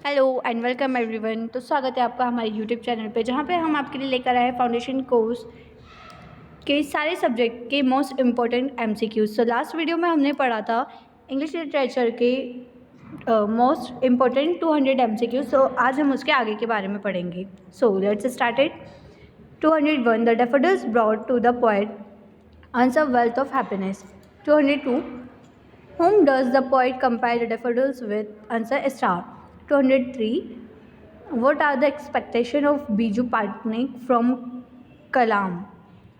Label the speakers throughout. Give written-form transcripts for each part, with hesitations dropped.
Speaker 1: Hello and welcome everyone. तो स्वागत है आपका हमारे यूट्यूब चैनल पे, जहाँ पे हम आपके लिए लेकर आए हैं फाउंडेशन कोर्स के सारे सब्जेक्ट के most important MCQs. So last video में हमने पढ़ा था इंग्लिश लिटरेचर के मोस्ट इम्पॉर्टेंट 200 एमसीक्यूज। सो आज हम उसके आगे के बारे में पढ़ेंगे। So let's start it. 201 the daffodils brought to the poet answer wealth of happiness. 202 whom does the poet compare the daffodils with? Answer star. 203 what are the expectation of Biju Patnaik from Kalam?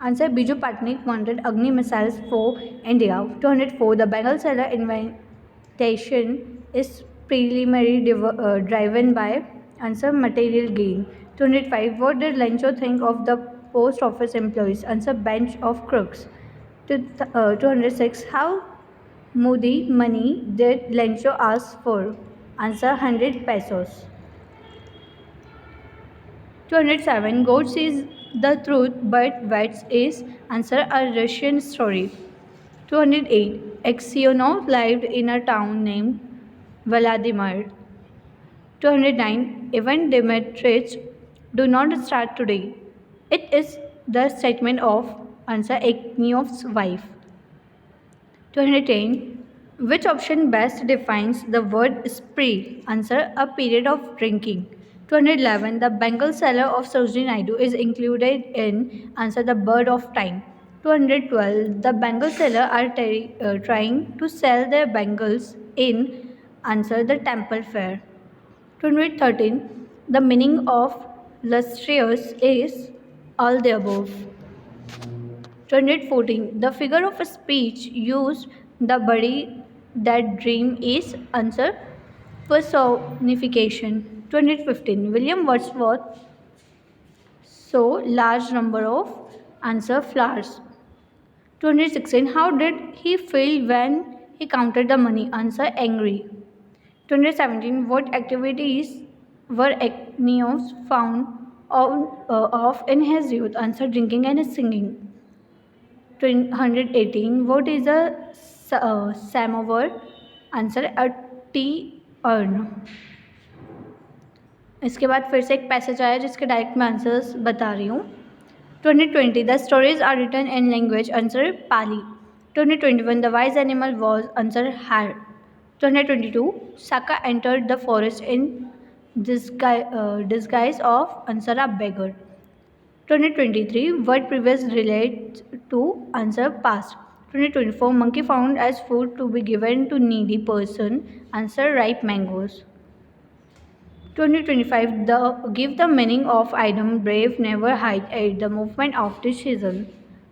Speaker 1: Answer Biju Patnaik wanted Agni missiles for India. 204 the Bengal seller invitation is preliminary driven by? Answer material gain. 205 what did Lencho think of the post office employees? Answer bench of crooks. 206 how Modi money did Lencho ask for? Answer 100 pesos. 207 goat sees the truth but vets is? Answer a Russian story. 208 Aksionov lived in a town named Vladimir. 209 even Dimitrich do not start today. It is the statement of? Answer Akniov's wife. 210 which option best defines the word spree? Answer a period of drinking. 211 the Bengal seller of Sarojini Naidu is included in? Answer the bird of time. 212 the Bengal seller are trying to sell their bangles in? Answer the temple fair. 213 the meaning of lustrous is? All the above. 214 the figure of speech used the body that dream is? Answer personification. 215 William Wordsworth so large number of? Answer flowers. 216 how did he feel when he counted the money? Answer angry. 217 what activities were Acneos found of in his youth? Answer drinking and singing. 118 what is a samovar? Answer a tea urn. इसके बाद फिर से एक passage आया जिसके direct मैं answers बता रही हूँ. 2020 the stories are written in language? Answer Pali. 2021 the wise animal was? Answer hare. 2022 Saka entered the forest in disguise of? Answer a beggar. 2023 what previous relates to? Answer past. 2024 monkey found as food to be given to needy person? Answer ripe mangoes. 2025 the give the meaning of item brave never hide at the movement of decision?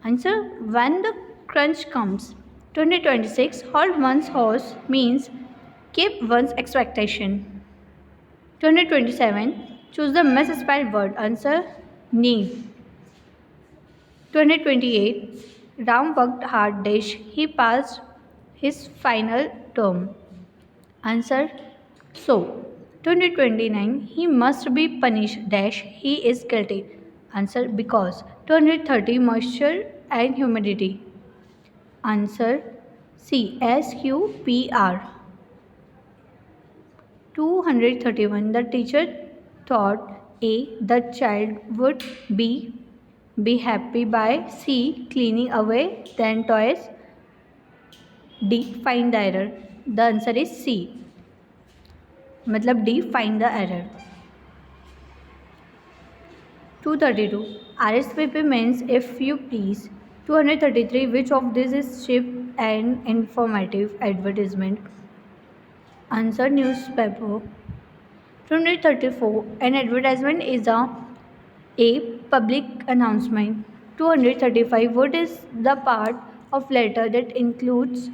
Speaker 1: Answer when the crunch comes. 2026 hold one's horse means keep one's expectation. 2027 choose the misspelled word? Answer need. 2028 Ram worked hard dash he passed his final term? Answer so. 2029 he must be punished dash he is guilty? Answer because. 230 moisture and humidity? Answer C SQPR. 231 the teacher thought A the child would be happy by? C cleaning away then toys? D find the error? The answer is C मतलब D find the error. 232 RSVP means if you please. 233 which of this is cheap and informative advertisement? Answer newspaper. 234 an advertisement is a public announcement. 235 what is the part of letter that includes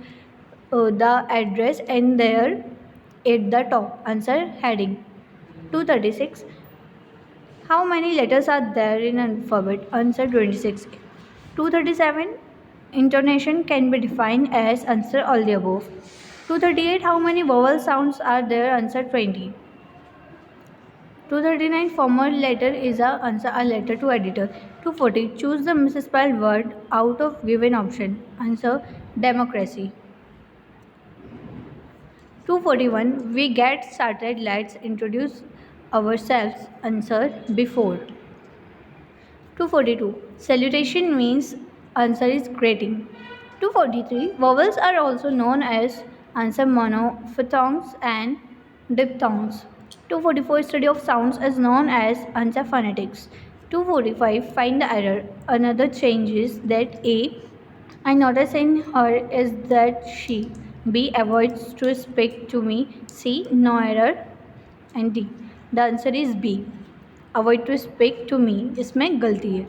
Speaker 1: the address and there at the top? Answer heading. 236 how many letters are there in an alphabet? Answer 26. 237 intonation can be defined as? Answer all the above. 238 how many vowel sounds are there? Answer 20. 239 formal letter is a? Answer a letter to editor. 240 choose the misspelled word out of given option? Answer democracy. 241. We get started. Let's introduce ourselves. Answer before. 242. Salutation means answer is greeting. 243. Vowels are also known as answer monophthongs and diphthongs. 244. Study of sounds is known as answer phonetics. 245. Find the error. Another change is that A. I notice in her is that she. B. Avoids to speak to me. C. No error. And D. The answer is B. Avoid to speak to me इसमें गलती है.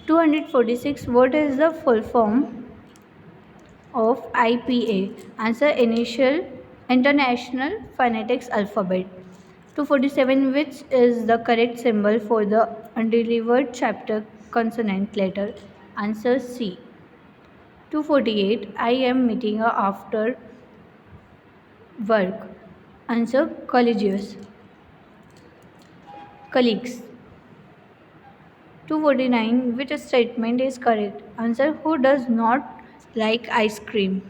Speaker 1: 246. What is the full form of IPA? Answer initial International Phonetics Alphabet. 247. Which is the correct symbol for the undelivered chapter consonant letter? Answer C. 248. I am meeting her after work. Answer colleagues. 249. Which statement is correct? Answer who does not like ice cream.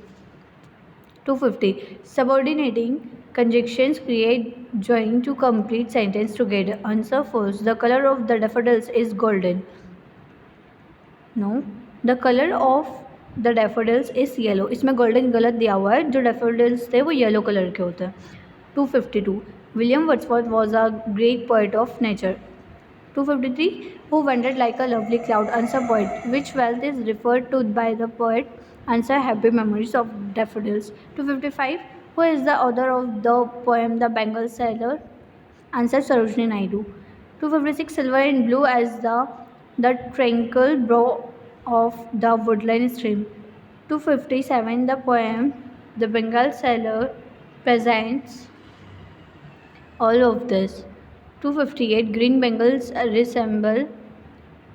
Speaker 1: 250. Subordinating conjunctions create join to complete sentence together. Answer false. The color of the daffodils is golden. No. The color of the daffodils is yellow. इसमें golden गलत दिया हुआ है. जो daffodils थे वो yellow color के होते हैं. 252. William Wordsworth was a great poet of nature. 253. Who wandered like a lovely cloud? Answer poet. Which wealth is referred to by the poet? Answer happy memories of daffodils. 255. Who is the author of the poem The Bengal Sailor? Answer Sarojini Naidu. 256. Silver and blue as the tranquil brow of the woodland stream. 257. The poem The Bengal Sailor presents all of this. 258. Green Bengals resemble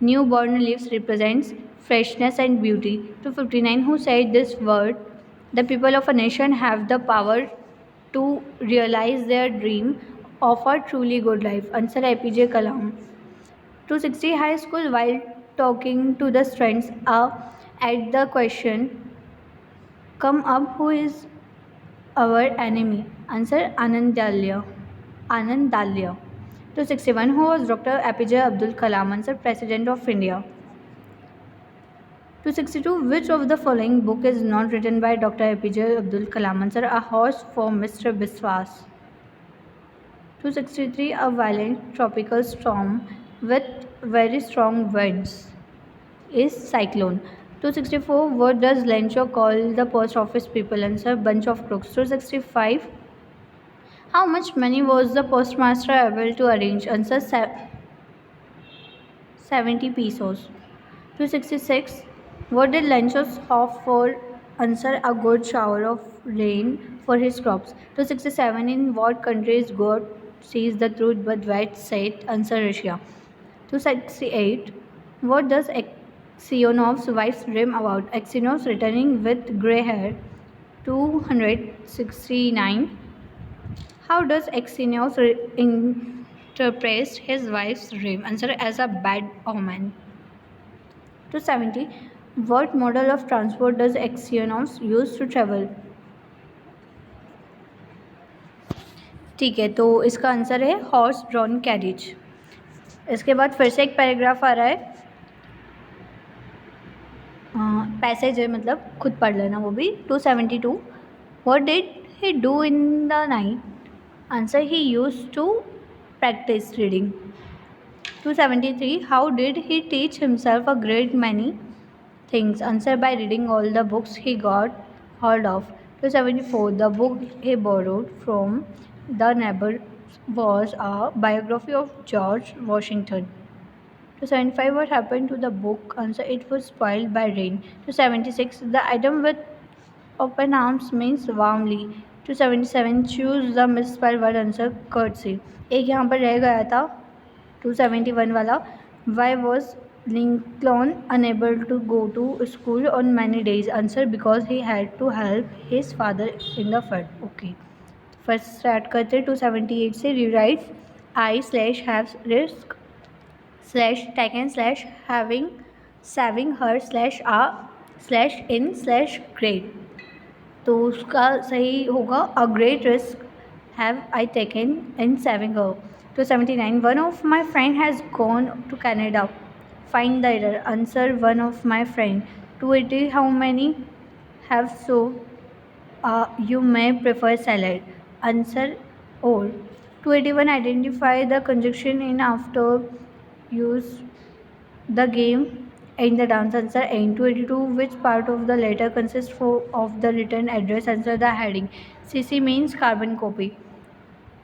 Speaker 1: newborn leaves, represents freshness and beauty. 259. Who said this word? The people of a nation have the power to realize their dream of a truly good life. Answer APJ Kalam. 260. High school while talking to the students at the question come up, who is our enemy? Answer Anandalya. 261. Who was Dr. APJ Abdul Kalam? Answer President of India. 262. Which of the following book is not written by Dr. APJ Abdul Kalam? Answer A Horse for Mr. Biswas. 263. A violent tropical storm with very strong winds is cyclone. 264. What does Lencho call the post office people? Answer bunch of crooks. 265. How much money was the postmaster able to arrange? Answer 70 pesos. 266. What did Lenchos hope for? Answer a good shower of rain for his crops. 267. In what countries God sees the truth but waits said? Answer Russia. 268. What does Aksionov's wife dream about? Aksionov's returning with grey hair. 269. How does Aksionovs interpret his wife's dream? Answer as a bad omen. 270. What model of transport does Aksionovs use to travel? ठीक है, तो इसका answer है horse drawn carriage. इसके बाद फिर से एक पैराग्राफ आ रहा है, पैसेज है, मतलब खुद पढ़ लेना वो भी. 272. What did he do in the night? Answer he used to practice reading. 273. How did he teach himself a great many things? Answer by reading all the books he got hold of. 274. The book he borrowed from the neighbor was a biography of George Washington. 275. What happened to the book? Answer it was spoiled by rain. 276. The item with open arms means warmly. 277. Choose the misspelled word. Answer courtesy. एक यहाँ पर रह गया था 271 वाला. Why was Lincoln unable to go to school on many days? Answer because he had to help his father in the field. Okay, first start करते 278 से. Rewrite I/risk/taken/having saving her/a/in/grade. तो उसका सही होगा a great risk have I taken in saving her. तो 79 one of my friend has gone to Canada, find the error, answer one of my friend. 280 how many have so you may prefer salad, answer all। 281 identify the conjunction in after use the game in the dance, answer and। 282 which part of the letter consists of the written address, answer the heading। CC means carbon copy।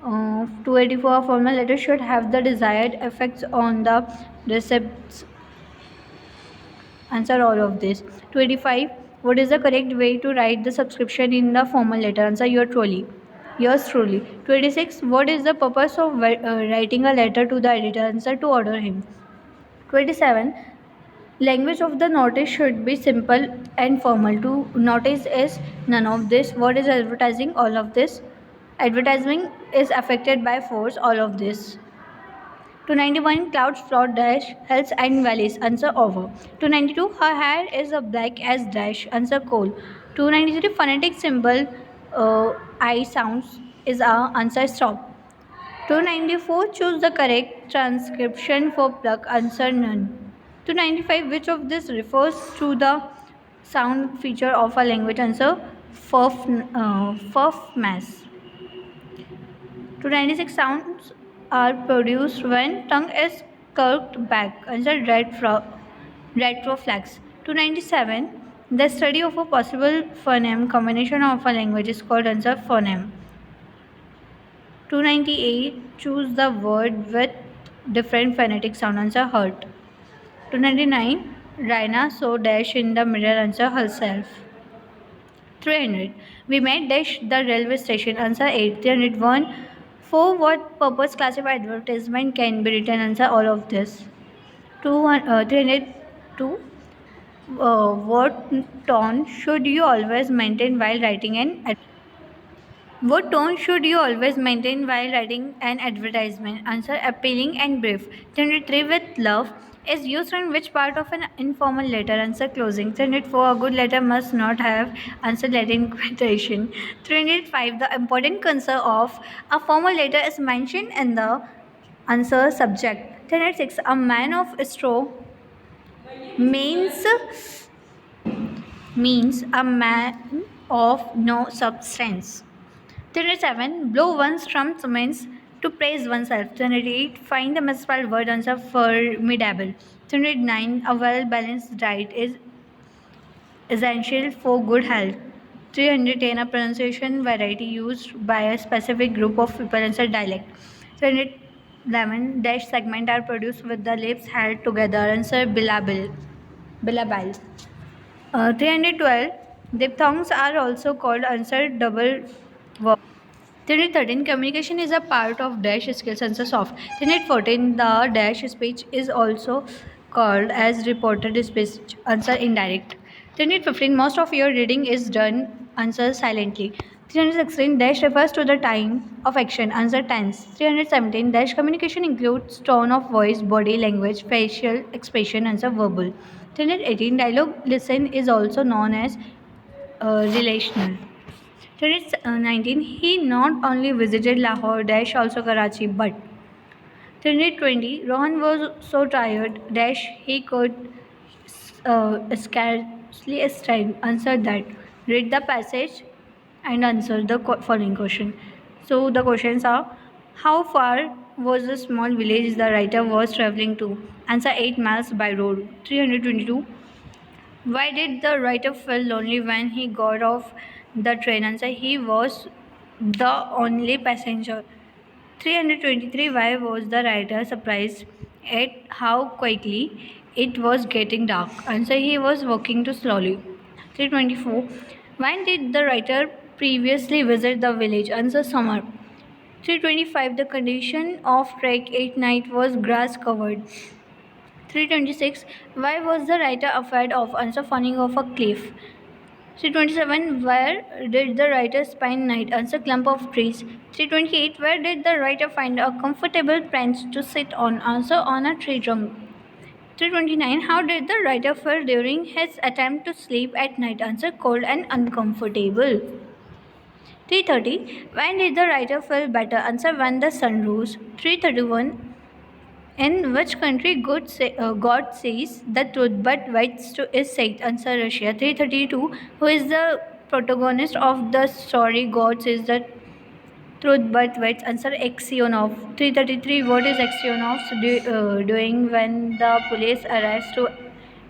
Speaker 1: 284 formal letter should have the desired effects on the recepts, answer all of this। 285 what is the correct way to write the subscription in the formal letter, answer your trolley, yours truly। 286 what is the purpose of writing a letter to the editor, answer to order him। 27 language of the notice should be simple and formal, to notice is none of this। What is advertising, all of this। Advertising is affected by force, all of this। 291 clouds float dash hills and valleys, answer over। 292 her hair is a black as dash, answer coal। 293 phonetic symbol I sounds is a, answer stop। 294 choose the correct transcription for plug, answer none। 295 which of this refers to the sound feature of a language, answer furf mass। 296 sounds are produced when tongue is curved back, answer retroflex। 297 the study of a possible phoneme combination of a language is called, answer phoneme। 298 choose the word with different phonetic sound, answer hurt। 299 Raina saw dash in the mirror, answer herself। 300 we met dash the railway station, answer 8। 301 for what purpose classified advertisement can be written, answer all of this। 302 what tone should you always maintain while writing what tone should you always maintain while writing an advertisement, answer appealing and brief। 303 with love is used in which part of an informal letter, answer closing। 304 a good letter must not have, answer Latin quotation। 305 the important concern of a formal letter is mentioned in the, answer subject। 306 a man of straw means a man of no substance। 307 blow one's trumpet means to praise oneself। 308 find the misspelled word, answer formidable। 309 a well balanced diet is essential for good health। 310 a pronunciation variety used by a specific group of people, answer dialect। 311 dash segment are produced with the lips held together, answer bilabial। 312 diphthongs are also called, answer double verb। 313 communication is a part of dash skills, answer soft। 314 the dash speech is also called as reported speech, answer indirect। 315 most of your reading is done, answer silently। 316 dash refers to the time of action, answer tense। 317 dash communication includes tone of voice, body language, facial expression, answer verbal। 318 dialogue listen is also known as relational। 319 he not only visited Lahore dash also Karachi but। 320 Rohan was so tired dash he could scarcely stand, answer that। Read the passage and answer the following question। So the questions are how far was the small village the writer was travelling to, answer 8 miles by road। 322 why did the writer feel lonely when he got off the train, answer he was the only passenger। 323 why was the writer surprised at how quickly it was getting dark, answer he was walking too slowly। 324 when did the writer previously visit the village, answer summer। 325 the condition of track at night was grass covered। 326 why was the writer afraid of, answer falling off a cliff। 327 where did the writer spend night, answer clump of trees। 328 where did the writer find a comfortable bench to sit on, answer on a tree trunk। 329. How did the writer feel during his attempt to sleep at night? Answer: cold and uncomfortable. 330. When did the writer feel better? Answer: when the sun rose. 331. In which country God says the truth but waits to is said? Answer: Russia. 332. Who is the protagonist of the story God says the truth but waits? Answer: Aksionov. 333. What is Aksionov doing when the police arrives to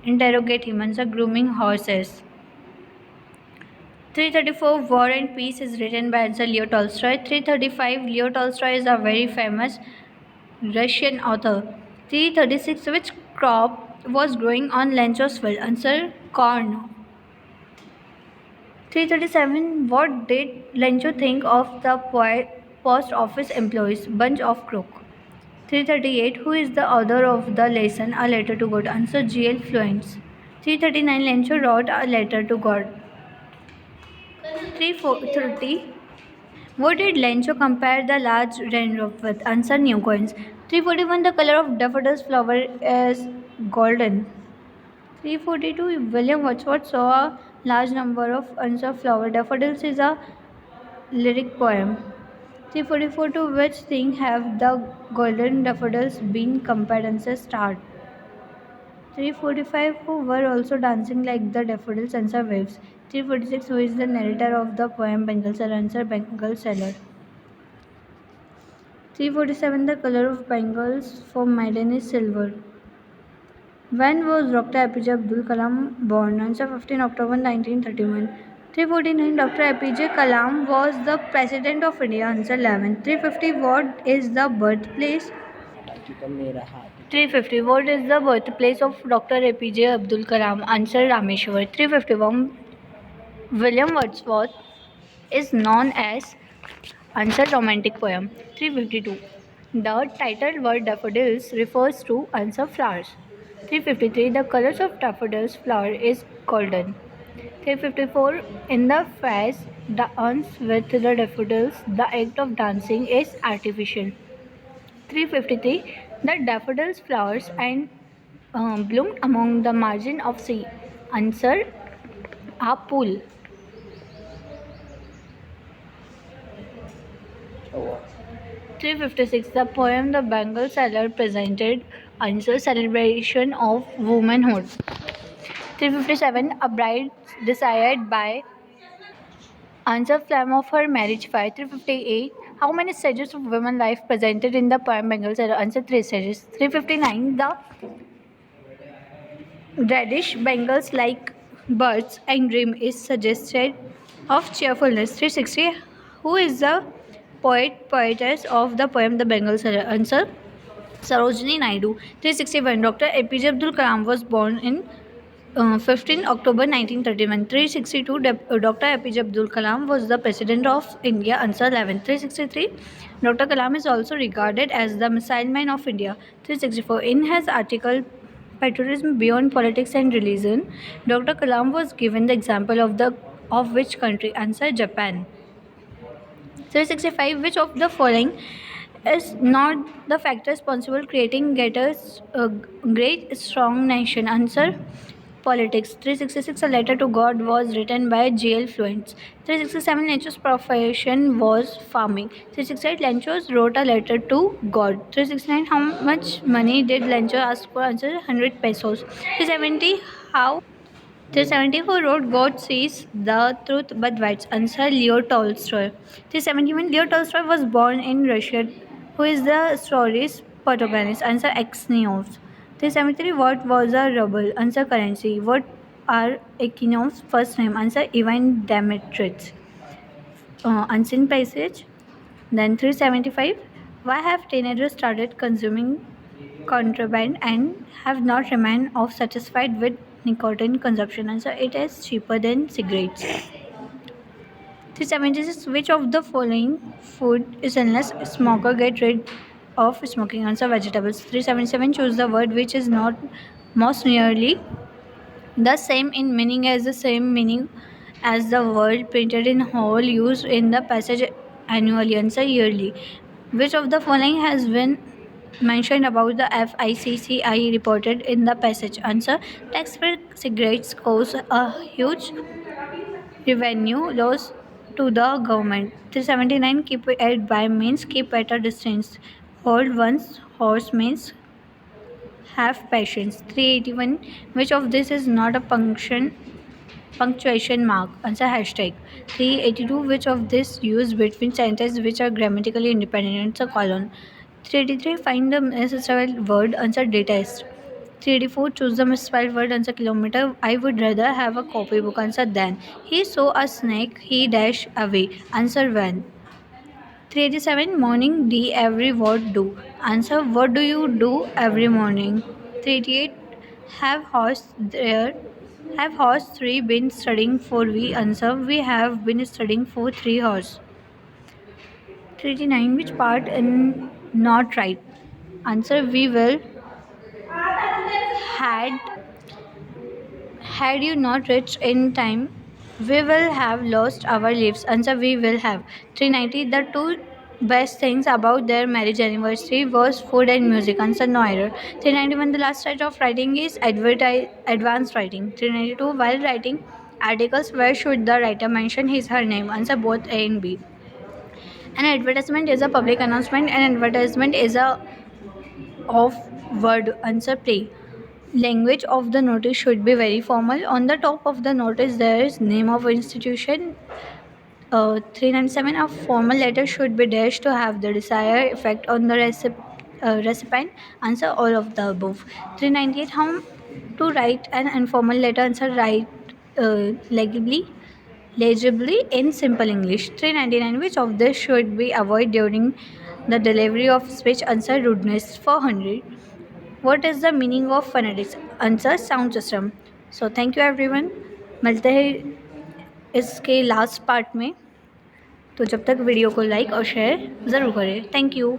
Speaker 1: interrogate him? Answer: grooming horses. 334. War and Peace is written by answer Leo Tolstoy. 335. Leo Tolstoy is a very famous Russian author. 336. Which crop was growing on Lanchos field? Answer: corn. 337. What did Lencho think of the post office employees? Bunch of crook. 338. Who is the author of the lesson A Letter to God? Answer: G.L. Fluents. 339. Lencho wrote a letter to God. 330. What did Lencho compare the large raindrop with? Answer: new coins. 341. The color of daffodil's flower is golden. 342. William Wordsworth saw a large number of unserved flower daffodils is a lyric poem. 344. To which thing have the golden daffodils been compared? Answer: start. 345. Who were also dancing like the daffodils? Answer: waves. 346. Who is the narrator of the poem Bengal Seller? Answer: Bengal Seller. 347. The color of Bengals for maiden is silver. When was Dr. APJ Abdul Kalam born? Answer: 15 October 1931. 349. Dr. APJ Kalam was the President of India. Answer: 11. 350. What is the birthplace? 350. What is the birthplace of Dr. APJ Abdul Kalam? Answer: Rameshwar. 351. William Wordsworth is known as answer: romantic poem. 352. The title word daffodils refers to answer: flowers. 353. The colors of daffodils flower is golden. 354. In the phase dance with the daffodils, the act of dancing is artificial. 353. The daffodils flowers and bloomed among the margin of sea. Answer: a pool. 356. The poem The Bengal Seller presented answer: celebration of womanhood. 357. A bride desired by answer: flame of her marriage fire. 358. How many stages of woman life presented in the poem Bengal Seller? Answer: 3 stages. 359. The reddish Bengals like birds and dream is suggested of cheerfulness. 360. Who is the poetess of the poem The Bengal Seller? Answer: Sarojini Naidu. 361. Dr. APJ Abdul Kalam was born in 15 October 1931. 362. Dr. APJ Abdul Kalam was the President of India. Answer: 11. 363. Dr. Kalam is also regarded as the missile man of India. 364. In his article Patriotism Beyond Politics and Religion, Dr. Kalam was given the example of which country? Answer: Japan. 365. Which of the following is not the factor responsible creating great strong nation? Answer: politics. 366. A letter to God was written by G.L. Fluents. 367. Lencho's profession was farming. 368. Lenchos wrote a letter to God. 369. How much money did Lencho ask for? Answer: 100 pesos. 370. How 370. Who wrote God Says the Truth But Waits? Answer: Leo Tolstoy. 371. Leo Tolstoy was born in Russia. Who is the story's protagonist? Answer: Aksionovs. 373. What was a ruble? Answer: currency. What are Aksionov's first name? Answer: Ivan Demetrich. Unseen passage. Then 375. Why have teenagers started consuming contraband and have not remained off satisfied with nicotine consumption? Answer: it is cheaper than cigarettes. 376. Which of the following food is unless smoker get rid of smoking? Answer: vegetables. 377. Choose the word which is not most nearly the same in meaning as the same meaning as the word printed in whole used in the passage annually. Answer: yearly. Which of the following has been mentioned about the FICCI reported in the passage. Answer: tax for cigarettes cause a huge revenue loss to the government. 379. Keep at by means keep at a distance. Hold one's horse means have patience. 381. Which of this is not a punctuation mark? Answer: hashtag. 382. Which of this used between sentences which are grammatically independent? Answer: colon. 383. Find the misspelled word. Answer: detest. 384. Choose the misspelled word. Answer: kilometer. I would rather have a copybook. Answer: than. He saw a snake. He dashed away. Answer: when. 387. Morning D every what do? Answer: what do you do every morning? 388. Have horse there have horse 3 been studying for we? Answer: we have been studying for 3 horse. 389. Which part in not right? Answer: we will had you not reached in time, we will have lost our lives. Answer: we will have. 390. The two best things about their marriage anniversary was food and music. Answer: no error. 391. The last stage of writing is advanced writing. 392. While writing articles, where should the writer mention his her name? Answer: both A and B. An advertisement is a public announcement. An advertisement is a of word. Answer: play. Language of the notice should be very formal. On the top of the notice there is name of institution. 397. A formal letter should be dashed to have the desired effect on the recipient. Answer: all of the above. 398. How to write an informal letter? Answer: write legibly in simple English. 399. Which of this should be avoided during the delivery of speech? Answer: rudeness. 400. What is the meaning of phonetics? Answer: sound system. So thank you everyone, मिलते हैं इसके last part में। तो जब तक video को like और share ज़रूर करें। Thank you.